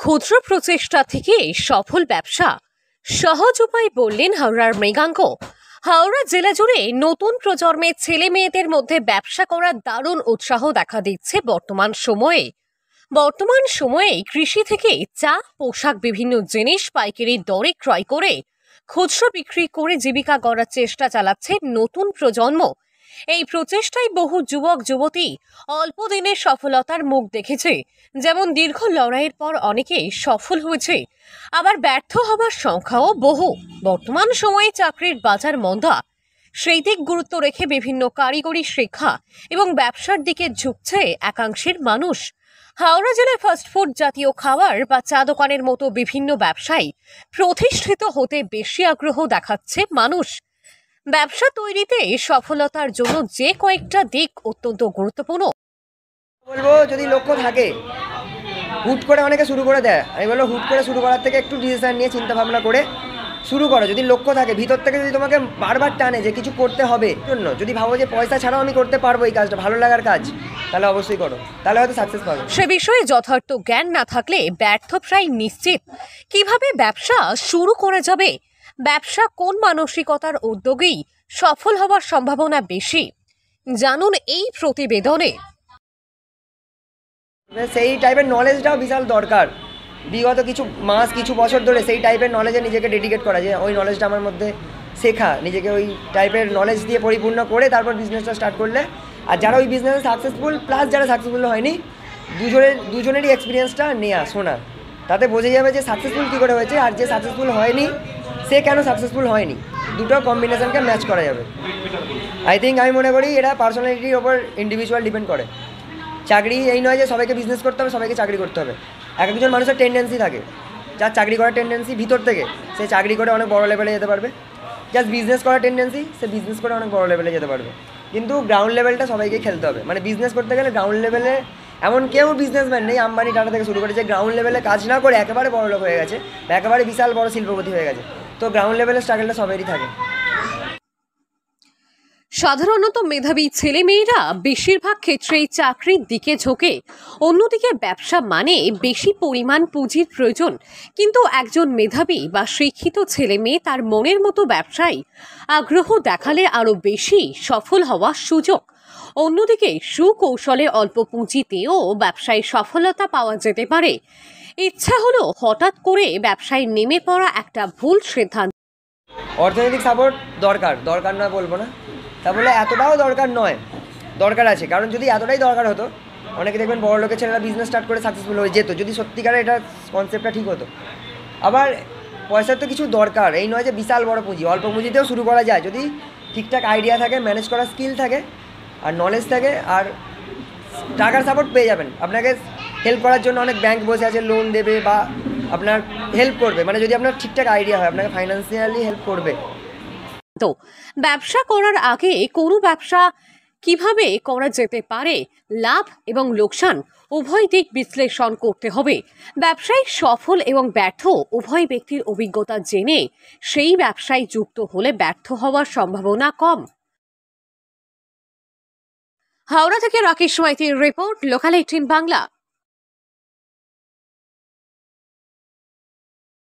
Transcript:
ক্ষুদ্র প্রচেষ্টা থেকে সফল ব্যবসা সহজ উপায় বললেন হাওড়ার মৃগাঙ্ক। হাওড়া জেলা জুড়ে নতুন প্রজন্মের ছেলে মেয়েদের মধ্যে ব্যবসা করার দারুণ উৎসাহ দেখা দিচ্ছে বর্তমান সময়ে কৃষি থেকে চা, পোশাক, বিভিন্ন জিনিস পাইকারি দরে ক্রয় করে খুচরো বিক্রি করে জীবিকা গড়ার চেষ্টা চালাচ্ছে নতুন প্রজন্ম। এই প্রচেষ্টায় বহু যুবক যুবতী অল্প দিনের সফলতার মুখ দেখেছে। যেমন দীর্ঘ লড়াইয়ের পর অনেকেই সফল হয়েছে, আবার ব্যর্থ হবার সংখ্যাও বহু। বর্তমান সময়ে চাকরির বাজার মন্দা, সেই দিক গুরুত্ব রেখে বিভিন্ন কারিগরি শিক্ষা এবং ব্যবসার দিকে ঝুঁকছে একাংশের মানুষ। হাওড়া জেলায় ফাস্টফুড জাতীয় খাবার বা চা দোকানের মতো বিভিন্ন ব্যবসায় প্রতিষ্ঠিত হতে বেশি আগ্রহ দেখাচ্ছে মানুষ। ব্যবসা তৈরিতে সফলতার জন্য যে কয়েকটা দিক অত্যন্ত গুরুত্বপূর্ণ। বলবো, যদি লক্ষ্য থাকে হুট করে অনেকে শুরু করে দেয়। আমি বলবো হুট করে শুরু করার থেকে একটু ডিসিশন নিয়ে চিন্তা ভাবনা করে শুরু করো। যদি লক্ষ্য থাকে ভিতর থেকে, যদি তোমাকে বারবার টানে যে কিছু করতে হবে জন্য, যদি ভাবো যে পয়সা ছাড়াও আমি করতে পারবো এই কাজটা, ভালো লাগার কাজ, তাহলে অবশ্যই করো, তাহলে হয়তো সাকসেস পাবে। সে বিষয়ে যথার্থ জ্ঞান না থাকলে ব্যর্থ প্রায় নিশ্চিত। কিভাবে ব্যবসা শুরু করা যাবে, ব্যবসা কোন মানসিকতার উদ্যোগেই সফল হওয়ার সম্ভাবনা বেশি, জানুন এই প্রতিবেদনে। সেই টাইপের নলেজটাও বিশাল দরকার। বিগত কিছু মাস, কিছু বছর ধরে সেই টাইপের নলেজে নিজেকে ডেডিকেট করা, যে ওই নলেজটা আমার মধ্যে শেখা, নিজেকে ওই টাইপের নলেজ দিয়ে পরিপূর্ণ করে তারপর বিজনেসটা স্টার্ট করলে। আর যারা ওই বিজনেসে সাকসেসফুল, প্লাস যারা সাকসেসফুল হয়নি, দুজনেরই এক্সপিরিয়েন্সটা নেওয়া, শোনা, তাতে বোঝা যাবে যে সাকসেসফুল কী করে হয়েছে আর যে সাকসেসফুল হয়নি সে কেন সাকসেসফুল হয়নি। দুটো কম্বিনেশনকে ম্যাচ করা যাবে। আমি মনে করি এটা পার্সোনালিটির ওপর ইন্ডিভিজুয়াল ডিপেন্ড করে। চাকরি এই নয় যে সবাইকে বিজনেস করতে হবে, সবাইকে চাকরি করতে হবে। এক একজন মানুষের টেন্ডেন্সি থাকে, যার চাকরি করার টেন্ডেন্সি ভিতর থেকে, সে চাকরি করে অনেক বড় লেভেলে যেতে পারবে। যার বিজনেস করার টেন্ডেন্সি, সে বিজনেস করে অনেক বড় লেভেলে যেতে পারবে। কিন্তু গ্রাউন্ড লেভেলটা সবাইকে খেলতে হবে। মানে বিজনেস করতে গেলে গ্রাউন্ড লেভেলে এমন কেউ বিজনেসম্যান নেই, আম্বানি টাটা থেকে শুরু করে, যে গ্রাউন্ড লেভেলে কাজ না করে একেবারে বড় লোক হয়ে গেছে বা একেবারে বিশাল বড় শিল্পপতি হয়ে গেছে। তো গ্রাউন্ড লেভেলের স্ট্রাগলটা সবারই থাকে। সাধারণত মেধাবী ছেলেমেয়েরা বেশিরভাগ ক্ষেত্রেই চাকরির দিকে ঝোঁকে, অন্যদিকে ব্যবসা মানে বেশি পরিমাণ পুঁজির প্রয়োজন। কিন্তু একজন মেধাবী বা শিক্ষিত ছেলে মেয়ে তার মনের মতো ব্যবসায় আগ্রহ দেখালে আরও বেশি সফল হওয়ার সুযোগ। অন্যদিকে সুকৌশলে অল্প পুঁজিতেও ব্যবসায় সফলতা পাওয়া যেতে পারে। ইচ্ছা হলো হঠাৎ করে ব্যবসায় নেমে পড়া একটা ভুল সিদ্ধান্ত। অর্থনৈতিক সাপোর্ট দরকার নয় বলবো না, তা বলে এতটাও দরকার নয়, দরকার আছে। কারণ যদি এতটাই দরকার হতো, অনেকে দেখবেন বড় লোকের ছেলেরা বিজনেস স্টার্ট করে সাকসেসফুল হয়ে যেত, যদি সত্যিকারে এটা কনসেপ্টটা ঠিক হতো। আবার পয়সার তো কিছু দরকার, এই নয় যে বিশাল বড় পুঁজি, অল্প পুঁজিতেও শুরু করা যায় যদি ঠিকঠাক আইডিয়া থাকে, ম্যানেজ করার স্কিল থাকে আর নলেজ থাকে। আর টাকার সাপোর্ট পেয়ে যাবেন। আপনাকে হেল্প করার জন্য অনেক ব্যাংক বসে আছে, লোন দেবে বা আপনার হেল্প করবে। মানে যদি আপনার ঠিকঠাক আইডিয়া হয়, আপনাকে ফাইন্যান্সিয়ালি হেল্প করবে। তো ব্যবসা করার আগে কোনো ব্যবসা কিভাবে করা যেতে পারে, লাভ এবং লোকসান উভয় দিক বিশ্লেষণ করতে হবে। ব্যবসায় সফল এবং ব্যর্থ উভয় ব্যক্তির অভিজ্ঞতা জেনে সেই ব্যবসায় যুক্ত হলে ব্যর্থ হওয়ার সম্ভাবনা কম। হাওড়া থেকে রাকেশ মাইতির রিপোর্ট, লোকাল 18 বাংলা।